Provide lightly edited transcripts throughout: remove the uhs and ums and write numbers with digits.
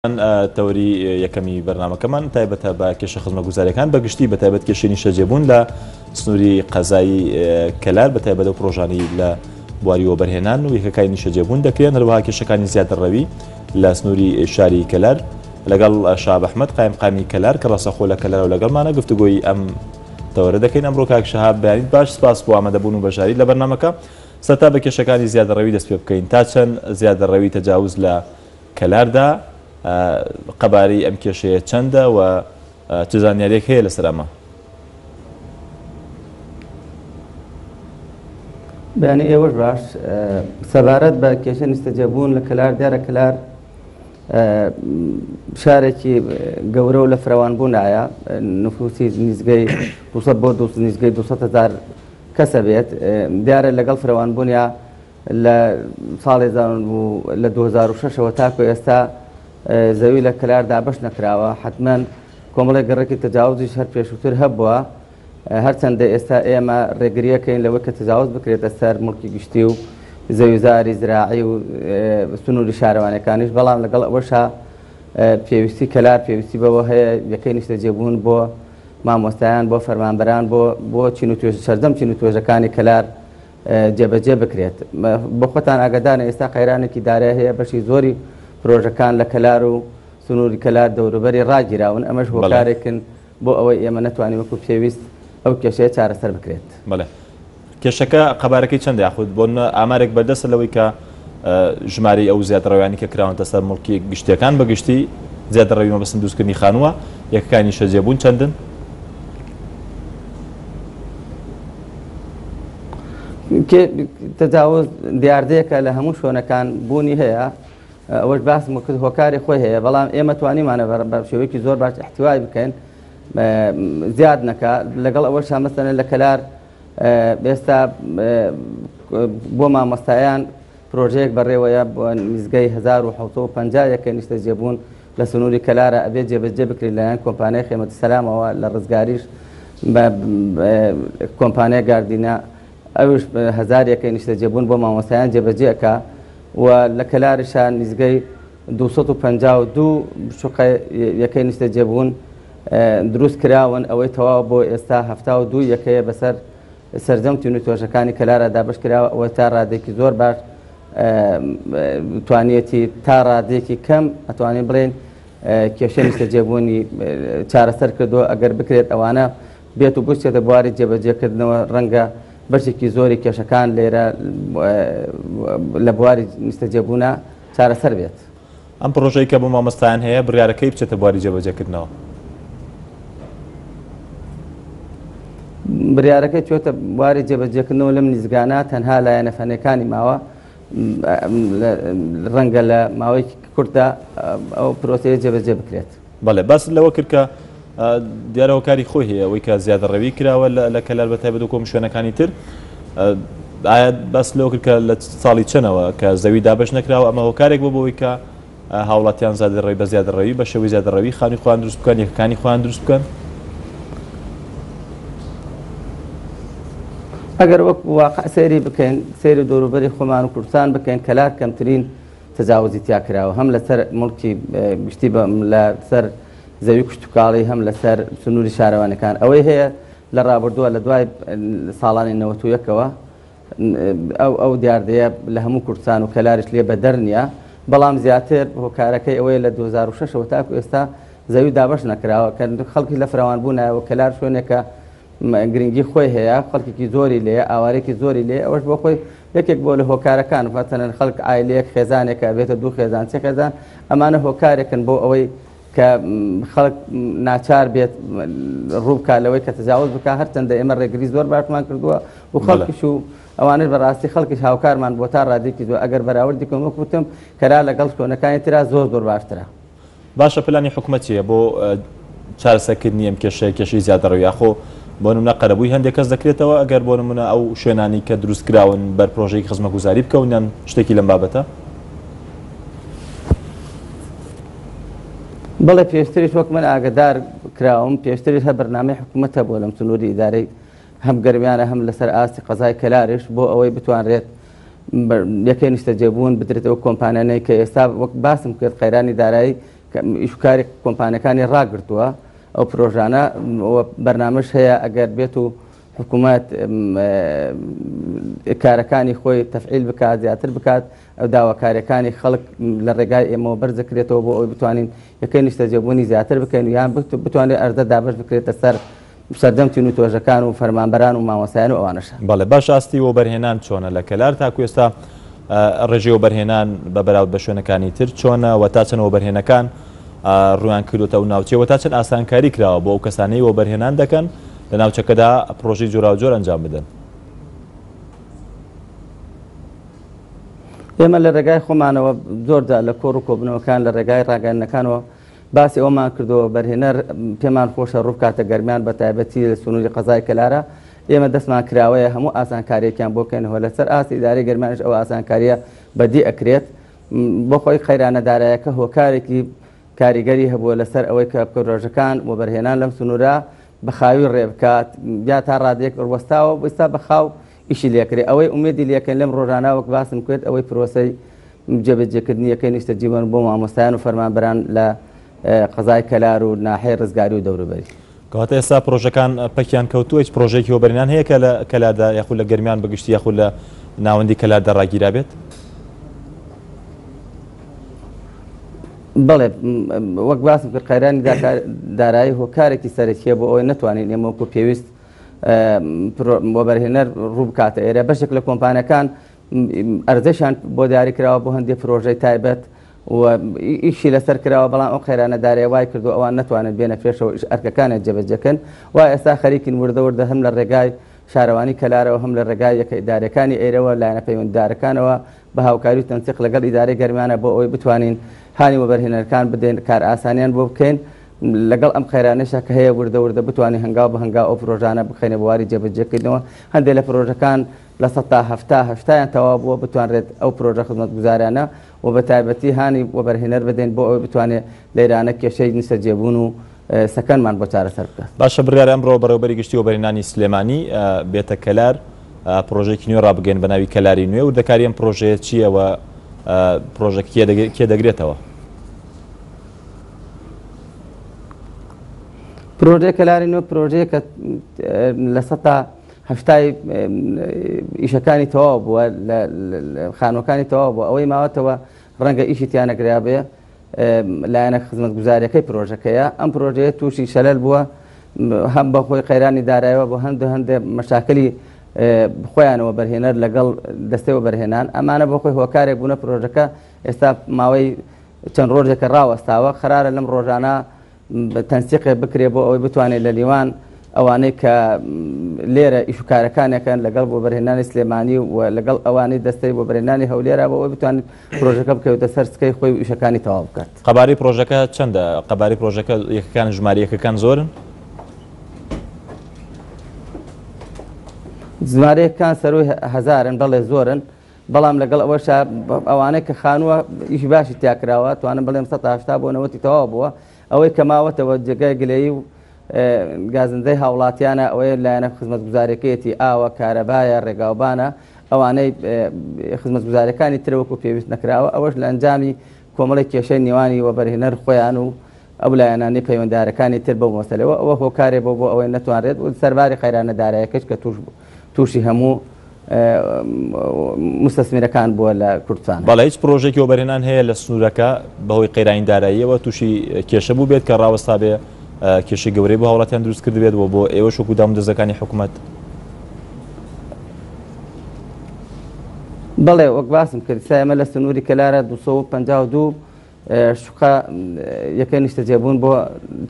تەوری یەکەمی بەرنامەکەمان تایبەتە بە کێشە خزمەتگوزاریەکان بەگشتی بە تایبەت کێشەی نیشتەجێبوون لە سنووری قەزایی کەلار بە تایبەت و پرۆژانی لە بواریەوە بەرهێنان و یەکەکانی نیشتەجێبوون دەکرێن هەروەها کێشەکانی زیادەڕەوی لە سنووری شاری کەلار لەگەڵ شاب ئەحمەد قایمقامی کەلار کە ڕاستەخۆ لە کەلار و لەگەڵمانە گفتوگۆی ئەم تەوەرە دەکەین. ئەمڕۆ کاک شەهاب بەیانیت باش سپاس بۆ ئامادەبوون و بەشداریت لە بەرنامەکە. سەرتا بە کێشەکانی زیادەڕەوی دەست پێ بکەین تا چەند زیادەڕەوی تەجاوز لە کەلاردا قەبارەی ئەم کێشەیە چەندە و چ زانیاریەک هەیە لەسەر ئەمە؟ بەیانی ئێوەش باش سەبارەت بە کێشە نیشتەجێبوون لە کەلار دیارە کەلار شارێکی گەورە و لە فراوانبوونایە نفوسی نزگەی 200 بۆ نزگەی 200,000 کەسە بێت. دیارە لەگەڵ فراوانبوونیا لە ساڵی لە 2006ەوە تاکو ئێستا زەوی لە کەلاردا بەش نەکراوە. حتمما کۆمەڵی گەڕێکی تەجاوزیش هەر پێشووتر هەبووە، هەرچەندە ئێستا ئێمە ڕێگریەکەین لەوەی کە تەجاوز بکرێتە سەر مڵکی گشتی و زەویزاری زراعی و سنووری شارەوانەکانیش، بەڵام لەگەڵ ئەوەشا پێویستی کەلار پێویستی بەوە هەیە یەکەی نیشتەجێبوون بۆ مامۆستایان بۆ فەرمانبەران بۆ چین و توێژ سەردەم چین و توێژەکانی کەلار جێبەجێ بکرێت. بۆ خۆتان ئاگادارن ئێستا قەیرانێکی دارایی هەیە بەشی زۆری پرۆژەکان لە کەلار و سنووری کەلار دەوروبەری ڕاگیراون. ئەمەش هۆکارێکن بۆ ئەوەی ئێمە نەتوانین وەکو پێویست ئەو کێشەیە چارەسەر بکرێت. بەڵێ کێشەکە قەبارەکەی چەند یاخود بۆ ئامارێک بەردەستە لەوەی کە ژمارەی ئەو زیادەڕەویانی کە کراونتە سەر مڵکی گشتیەکان بەگشتی زیادەڕەوی مەبەستن دروستکردنی خانووە یەکەکانی نیشتەجێبوون چەندن؟ تەجاوز دیاردەیەکە لە هەموو شوێنەکان بوونی هەیە، ئەوەش باسم کرد هۆکاری خۆی هەیە، بەڵام ئێمە توانیمانە بە شێوەیەکی زۆر باش احتیوای بکەین زیاد نەکە. لەگەڵ ئەوەش مەسەلەن لە کەلار ئێستا بۆ مامۆستایان پرۆژەیەک بەڕێوەیە بۆ نزگەی 1750 یەکەی نیشتەجێبوون لە سنووری کەلارە ئەبێ جێبەجێ بکرێت لەلایەن کۆمپانیای خێمەتی سەلامەوە لە ڕزگاریش بە کۆمپانیای گاردینە ئەوش 1000 یەکەی نیشتەجێبوون بۆ مامۆستایان جێبەجێکە و لە کەلاریشان نزگەی 252 شوقە یەکەی نیشتەجێبوون دروست کراون. ئەوەی تەواو بۆ ئێستا 72 یەکەیە بەسەر سەرجەم تین و توێژەکانی کەلارە دابش کراوە. ئەوە تا ڕادێکی زۆر باش توانێتی تا ڕادێکی کەم ئەتوانین بڵێن کێشە نیشتەجێبوونی چارەسەر کردووە. ئەگەر بکرێت ئەوانە بێت و بچێتە بواری جێبەجێکردنەوە ڕەنگە بەشێکی زۆری کێشەکان لێرە لە بواری نیشتەجێبوونە چارەسەر بێت. ئەم پرۆژەی کە بۆ مامۆستایان هەیە بڕیارەکەی بچێتە بواری جێبەجێکردنەوە؟ بڕیارەکەی چۆتە بواری جێبەجێکردنەوە لەم نزگانە تەنها لایەنە فەنەکانی ماوە ڕەنگە لە ماوەیەکی کورتدا ئەو پرۆسەیە جێبەجێ بکرێت. بەڵێ باس لەوە کرد کە دیارە هۆکاری خۆی هەیە ئەوەی کە زیادەڕەوی کراوە لە کەلار بە تایبەت و کۆمشوێنەکانی تر. ئایا باس لەوە کرد کە لە ساڵی چەنەوە کە زەوی دابش نەکراوە ئەمە هۆکارێک بۆ بەوەی کە هاوڵاتیان زیادەڕەوی بە زیادەڕەوی بە شێوەی زیادەڕەوی خانی خۆیان دروست بکەن یەکەکانی خۆیان دروست بکەن؟ ئەگەر وەک واقع سەیری بکەین سەیری دەوروبەری خۆمان و کوردستان بکەین کەلار کەمترین تەجاوزی تیا کراوە، هەم لەسەر مڵکی گشتی لەسەر زەوی کشتتوکاڵی هەم لەسەر سنووری شارەوانەکان. ئەوەی هەیە لە ڕابردووە لە دوای ساڵانی 91ەوە ئەو دیاردەیە لە هەموو کوردستان و کەلاریش لێ بەدەر نییە، بەڵام زیاتر هۆکارەکەی ئەوەیە لە 2006ەوە تاکو ئێستا زەوی دابش نەکراوە کە خەڵکی لە فراوانبوونایەوە کەلار شوێنێکە گرنگی خۆی هەیە، خەڵکێکی زۆری لێ ئاوارێکی زۆری لێ، ئەوەش بۆ خۆی یەکێک بۆ لە هۆکارەکان مەسەلەن خەڵک ئایلەیەک خێزانێکە بێتە 2 خێزان 3 خێزان ئەمانە هۆکارێکن بۆ ئەوەی کە خەڵک ناچار بێت ڕووبکە لەوەی کە تەجاوز بکە. هەرچەندە ئێمە ڕێگری زۆر باشمان کردووە و خەڵکیش و ئەوانش بەڕاستی خەڵکیش هاوکارمان بۆ تا ڕادێکی زۆر ئەگەر بەراوردی کۆم وەکوتم کەرا لەگەڵ شوێنەکانی ترا زۆر باشترە. باشە پلانی حکوومەتیە بۆ چارەسەرکردنی ئەم کێشەی زیادەڕەوی یاخۆ بۆ نمونە قەرەبووی هەندێک کەس دەکرێتەوە ئەگەر بۆ نمونە ئەو شوێنانی کە دروست کراون بەر پرۆژەی خزمەتگوزاری بکەونیان شتێکی لەم بابەتە؟ بەڵێ پێشتریش وەک من ئاگدار کراوم پێشتریش هە بەرنامەی حکوومەتە بۆ لەم سنووری ئیدارەی هەم گەرمیانە هەم لەسەر ئاستی قەزای کەلاریش بۆ ئەوەی بتوانرێت یەکەی نیشتەجێبوون بدرێتەوە کۆمپانیانەی کە ئێستا وەک باسم کرد قەیرانی دارایی ئیشکاری کۆمپانیەکانی ڕاگرتووە ئەو پرۆژانە بەرنامەش هەیە ئەگەر بێت و حکوومەت کارەکانی خۆی تەفعیل بکات زیاتر بکات ئەو داواکاریەکانی خەڵک لە ڕێگای ئێمەوە بەرزەکرێتەوە بۆ ئەوی بتوانین یەکەی نیشتە جێبوونی زیاتر بکەین و یان بتوانێت ئەرزە دابش بکرێتە سەر سەردەمتین و تۆژەکان و فەرمانبەران و مامۆسایان و ئەوانەشە. بەڵێ باش ئاستی و بەرهێنان چۆنە لە کەلار تاکو ئێستا ڕێژەی و بەرهێنان بە بەراورد بە شوێنەکانی تر چۆنە و تا چەنەوە بەرهێنەکان ڕویان کردوتە و ناوچەوە تا چەند ئاسانکاری کراوە بۆ ئەو کەسانەی وە بەرهێنان دەکەن لە ناوچەکەدا پرۆژەی جۆراوجۆر ئەنجام بدەن. ئێمە لە ڕێگای خۆمانەوە زۆردا لە کۆڕ و کۆبنەوەکان لە ڕێگای ڕاگەیاندنەکانەوە باسی ئەومان کردەوە بەرهێنەر پێمان خۆشە ڕووکاتە گەرمیان بە تایبەتی لە سنووری قەزای کەلارە ئێمە دەستمان کراوەیە هەموو ئاسانکاریەکیان بۆ بکەینەوە لەسەر ئاسی ئیدارەی گەرمانش ئەو ئاسانکاریە بەدی ئەکرێت بۆ خۆی خەیرانەدارایەکە هۆکارێکی کاریگەری هەبووە لەسەر ئەوەی کە پرۆژەکان و بەرهێنان لەم سنوورە بەخاوی ڕێبکات یا تا ڕادەیەک ڕوەستاوە ئێستا بەخاو ئیشی لێکرێ ئەوەی ئومێدی لێکەن لەم ڕۆژانە وەک باسم کرد ئەوەی پرۆسەی جێبەجێکردنیەکەی نیشتە جیوان بۆ مامۆستایان و فەرمانبەران لە قەزای کەلار و ناحەی ڕزگاری و دەوروبەری. کەواتە ئێستا پرۆژەکان پەکیان کەوتووە هیچ پرۆژێکی وەبەرهێنان هەیە کە لە کەلاردا یاخود لە گەرمیان بەگشتی یاخود لە ناوەندی کەلاردا ڕاگیرا بێت؟ بەڵێ وەک باسم کرد قەیرانی دارایی هۆکارێکی سەرەکیە بۆ ئەوەی نەتوانین ئێمە وەکو پێویست وەبەرهێنەر ڕوو بکاتە ئێرە بەشێک لە کۆمپانیەکان ئەرزەشان بۆ دیاری کراوە بۆ هەندێک پرۆژەی تایبەت و ئیشی لەسەر کراوە بەڵام ئەو خێرانە دارێ وای کردو ئەوان نەتوانن بێنە پێشەوە ئەرکەکانێک جێبەجێکن وای ئێستا خەریکین وردەوردە هەم لە ڕێگای شارەوانی کەلارەوە هەم لە ڕێگای یەکە ئیدارەکانی ئێرەوە لایەنە پەیوەنددارەکانەوە بە هاوکاری و تەنسیق لەگەڵ ئیدارەی گەرمانە بۆ ئەوەی بتوانین هانی وەبەرهێنەرەکان بدەین کار ئاسانیان بۆ بکەین لەگەڵ ئەم خێرانەشە کە هەیە وردەوردە بتوانین هەنگاو بە هەنگاو ئەو پرۆژانە بخەینە بواری جێبەجێکردنەوە هەندێک لە پرۆژەکان لە 100 تەواو بووە بتوانرێت ئەو پرۆژە خزمەتگوزاریانە و بە تایبەتی هانی وەبەرهێنەر بدەین بۆ ئەوەی بتوانێت لێرانە کێشەی نیشتە جێبوون و سەکەنمان بۆ چارەسەر بکات. باشە بڕیار ئەمڕۆ بەڕێوەبەری گشتی وەبەرهێنانی سلێمانی بێتە کەلار پرۆژێکی نوێ ڕابگەین بە ناوی کەلاری نوێ و دەکاری ئەم پرۆژەیە چییەوە پرۆژە کێ دەگرێتەوە؟ پرۆژەیە کەلاری نوێ پرۆژەیە کە لە 100 ئیشەکانی تەواو بووە لە خانووەکانی تەواو بووە ئەوەی ماوەتەوە ڕەنگە ئیشی تیانە گریا بێ لایەنە خزمەتگوزاریەکەی پرۆژەکەیە ئەم پرۆژەیە تووشی شەلەل بووە هەم بە خۆی قەیرانی دارایەوە بۆ هەندێک مەشاکلی خۆیانەوە بەرهێنەر لەگەڵ دەستەوە بەرهێنان ئەمانە بۆ خۆی هۆکارێک بوونە پرۆژەکە ئێستا ماوەی چەند ڕۆژێکە ڕاوەستاوە خەرارە لەم ڕۆژانە تەنسیقێ بکرێ بۆ ئەوەی بتوانێت لە لیوان ئەوانەی کە لێرە ئیشوکارەکانەکەن لەگەڵ بۆ بەرهێنانی سلێمانی و لەگەڵ ئەوانەی دەستەی بۆ بەرهێنانی هەولێرە بۆ ئەوەی بتوانێت پرۆژەکە بکەوتە سەر سکەی خۆی و ئیشەکانی تەواو بکات. قەباری پرۆژەکە چەندە؟ قەباری پرۆژەکە یەکەکان ژماری یەکەکان زۆرن؟ ژمارەیەکان سەروی هەزارن بەڵێ زۆرن بەڵام لەگەڵ ئەوەش ئەوانەی کە خانووە ئیشی باشی تیاکراوە توانم بڵێم 180 بۆ 90 تەواو بووە ئەوەی کە ماوەتەوە جێگای گلەیی و گازندەی هاوڵاتیانە ئەوەیە لایەنە خزمەتگوزاریەکەیەتی ئاوە کارەبایە ڕێگاوبانە ئەوانەی خزمەتگوزاریەکانی ترەوەکو پێویست نەکراوە ئەوەش لە ئەنجامی کۆمەڵی کێشەی نێوانی وەبەرهێنەر خۆیان و ئەو لایەنانی پەیوەنددارەکانی تر بەو مەسەلەوە ئەوە هۆکارێ بۆ ئەوەی نەتوانرێت و سەرباری خەیرانەدارایەکەش کە تووشی هەموو مستەسمیرەکان بووە لە کوردستان. بەڵێ هیچ پرۆژێکی وەبەرهێنان هەیە لە سنوورەکە بەهۆی قەیرانی داراییەوە تووشی کێشە بوو بێت کە ڕاوەستا بێ کێشەی گەورەی بۆ هاوڵاتیان دروست کرد بێت بۆ ئێوە شوکو دامودەزەکانی حکوومەت؟ بەڵێ وەک باسم کرد سایمە لە سنووری کەلارە 252 شوقە یەکەی نیشتە جێبوون بۆ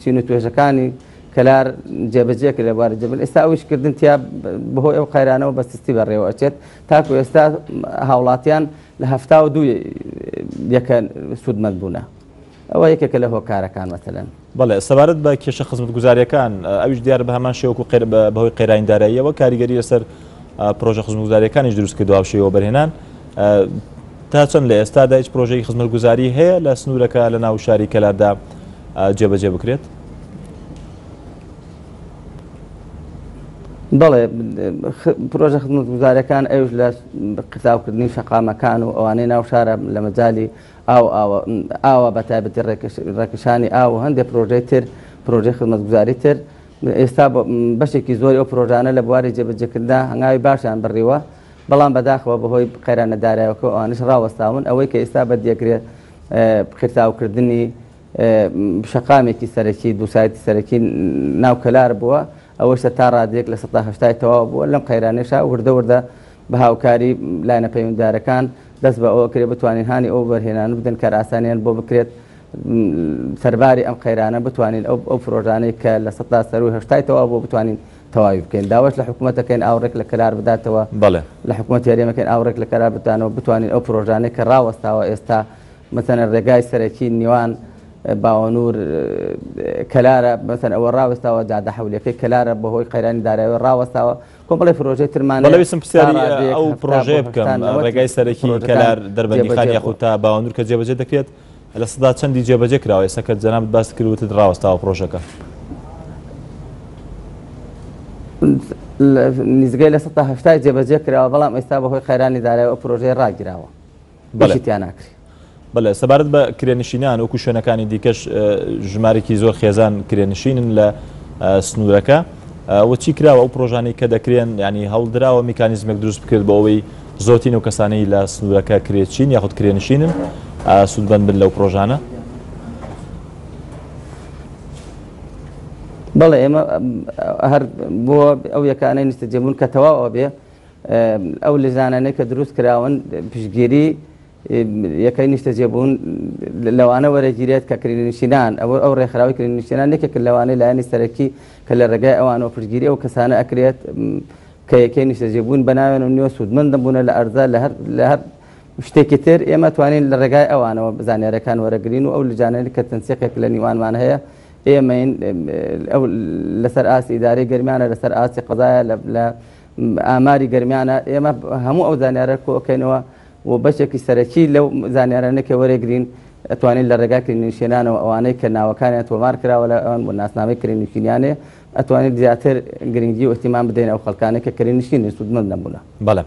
چین و توێژەکانی کەلار جێبەجێ کرد لە بوارە جێبوون ئێستا ئەویشکردن تیا بەهۆی ئەو قەیرانەوە بە سستی بەڕێوە ئەچێت تاکو ئێستا هاوڵاتیان لە 72 یەکە سوودمەند بوونە ئەوە یەکێکە لە هۆکارەکان مەسەلەن. بەڵێ سەبارەت بە کێشە خزمەتگوزاریەکان ئەویش دیارە بە هەمان شێوەکو بەهۆی قەیرانی داراییەوە کاریگەری لەسەر پرۆژە خزمەتگوزاریەکانیش دروست کردو هاوشێوە بەرهێنان تا چەند لە ئێستادا هیچ پرۆژەی خزمەتگوزاری هەیە لە سنوورەکە لە ناو شاری کەلاردا جێبەجێ بکرێت؟ بەڵێ پرۆژە خزمەتگوزاریەکان ئەوش لە قساوکردنی شەقامەکان و ئەوانەی ناو شارە لە مەجای ئاوە بە تایبەتی ڕێکشانی ئاو و هەندێک پرۆژەی تر پرۆژەی خزمەتگوزاری تر ئێستا بەشێکی زۆری ئەو پرۆژانە لە بواری جێبەجێکردنا هەنگاوی باشیان بڕیوە بەڵام بەداخەوە بەهۆی قەیرانەدارایەوە ئەوانش ڕاوەستاون ئەوەی کە ئێستا بەدیەکرێت خرتاوکردنی شەقامێکی سەرەکی دووسایتی سەرەکی ناو کەلار بووە ئەوەشە تا ڕادێک لە 1970 تەواو بووە لەم قەیرانێشا وردە وردە بە هاوکاری لاینە پەیوەنددارەکان دەست بە ئەوە کرێت بتوانین هانی ئەو بەرهێنان بدەن کار ئاسانیان بۆ بکرێت سەرباری ئەم قەیرانە بتوانین ئەو پرۆژانەی کە لە 1970 تەواو بۆ بتوانین تەواوی بکەین داواش لە حکوومەتەکەین ئاوڕێک لە کەلار بداتەوە لە حکوومەت یاریەمەکەین ئاوڕێک لە کەلار بتانەوە بتوانین ئەو پرۆژانەی کە ڕاوەستاوە ئێستا مەسەنە ڕێگای سەرەکی نیوان باوەنور کەلارە مەسەن ئەوە ڕاوەستاوە جادە حەولیەکەی کەلارە بەهۆی قەیرانی دارایی ڕاوەستاوە کۆمپڵی پرۆژەی ترمانە بەڵێویستم پرسیاری ئەو پرۆژەیە بکەم ڕێگای سەرەکی کەلار دەربەندیخانی یاخود تا باوەنور کە جێبەجێ دەکرێت لە سەدا چەندی جێبەجێ کراوە ئێستا کە جەنابەت باس کردوتت ڕاوەستاوە پرۆژەکە نزگەی لە 1970 جێبەجێ کراوە بەڵام ئێستا بەهۆی قەیرانی دارایی ئەو پرۆژەی ڕاگیراوە بەشیان ناکری بەڵێ سەبارەت بە کرێنشینان وەکو شوێنەکانی دیکەش ژمارێکی زۆر خێزان کرێنشینن لە سنوورەکە وەچی کراوە ئەو پرۆژانەی کە دەکرێن ینی هەوڵدراوە میکانیزمێک دروست بکرێت بە ئەوەی زۆرترین و کەسانەی لە سنوورەکە کرێچین یاخود کرێنشینن سوودبەند بن لەو پرۆژانە بەڵێ ئێمە هەر بۆ ئەو یەکانەی نیشتەجێبوون کە تەواوە بێ ئەو لیژانانەی کە دروست کراون پشتگیری یەکەی نیشتەجێبوون لەوانە وەرەگیرێت کە کرێنشینان ئەو ڕێکخراوی کرێنشینان یەکێک لەوانەی لایەنی سەرەکی کە لە ڕێگای ئەوانەوە پشتگیری ئەو کەسانە ئەکرێت کە یەکەی نیشتەجێبوون بەناوێن و نیوە سوودمەندە بوونە لە ئەرزە لە هەر شتێکی تر ئێمە توانین لە ڕێگای ئەوانەوە زانیاریەکان وەرەگرین و ئەو لیژانەی کە تەنسیقێک لە نیوانمان هەیە ئێمەین لەسەر ئاسی ئیداری گەرمیانە لەسەر ئاسی قەزایە لە ئاماری گەرمیانە ئێمە هەموو ئەو زانیارە کۆکەینەوە و بەشێکی سەرەکی لەو زانیارانەکە وەرەگرین ئەتوانین لە ڕێگای کرێنشینانەوە ئەوانەی کە ناوەکانیان تۆمار کراوە لە ئەوان بۆ ناسنامەی کرێنشینیانێ ئەتوانین زیاتر گرنگی و احتیمام بدەین ئەو خەڵکانێک کە کرێنشین سوودمەند نەبوونە. بەڵێ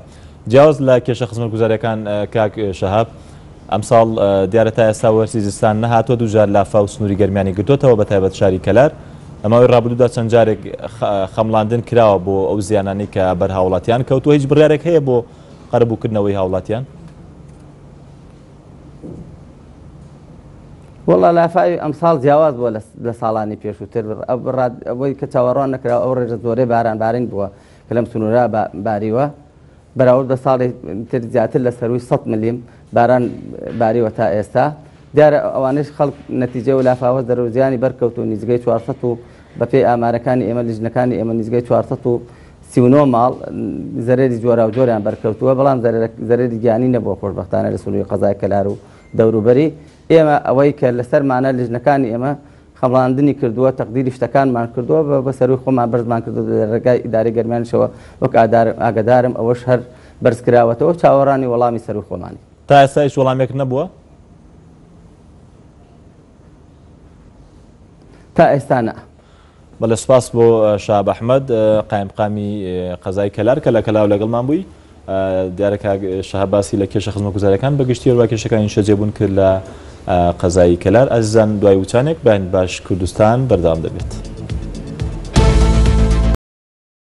جیاواز لە کێشە خزمەتگوزاریەکان کاک شەهاب ئەمساڵ دیارە تا ئێستا وەرسی زستان نەهاتوە دووجار لافا و سنووری گەرمیانی گرتوتەوە بە تایبەت شاری کەلار ئەماوەی ڕابردوودا چەند جارێک خەمڵاندن کراوە بۆ ئەو زیانانەی کە بەر هاوڵاتیان کەوتووە هیچ بڕیارێک هەیە بۆ قەرەبووکردنەوەی هاوڵاتیان؟ وڵا لافاوی ئەمساڵ جیاواز بووە لە ساڵانی پێشووتر ئەوەی کە چاوەڕوان نەکراوە ئەو ڕێژە زۆرەی باران بووە کە لەم سنوورا باریوە بەراورد بە ساڵی تر زیاتر لە سەروی 100 ملیم باران باریوە تا ئێستا دیارە ئەوانش خەڵک نەتیجە و لافاوەز دەرەوزیانی بەرکەوت و نزگەی 400 و بەپێی ئامارەکانی ئێمە لیژنەکانی ئێمە نزگەی 439 ماڵ زەرێری جۆرا و جۆریان بەرکەوتووە بەڵام زەرێری گیانی نەبووە خۆشبەختانە لە سنووری قەزای کەلار و دەوروبەری ئێمە ئەوەی کە لەسەرمانە لیژنەکانی ئێمە خەمڵاندنی کردووە تەقدیری شتەکانمان کردووە بە سەروی خۆمان بەرزمان کردو لە ڕێگای ئیداری گەرمیانشەوە وەک ئاگدارم ئەوەش هەر بەرزکراوەتەوە چاوەڕانی وەڵامی سەروی خۆمانی. تا ئێستا هیچ وەڵامێک نەبووە؟ تا ئێستا نە. بەڵێ سوپاس بۆ شاب ئەحمەد قایمقامی قەزای کەلار کە لە کەلاو لەگەڵمان بووی دیارەکە شەهاباسی لە کێشە خزمەتگوزاریەکان بەگشتی هەروە کێشەکانی شەجێبوون کرد لە قەزای کەلار ئازیزان دوای وچانێک بەیان باش کوردستان بەردەوام دەبێت.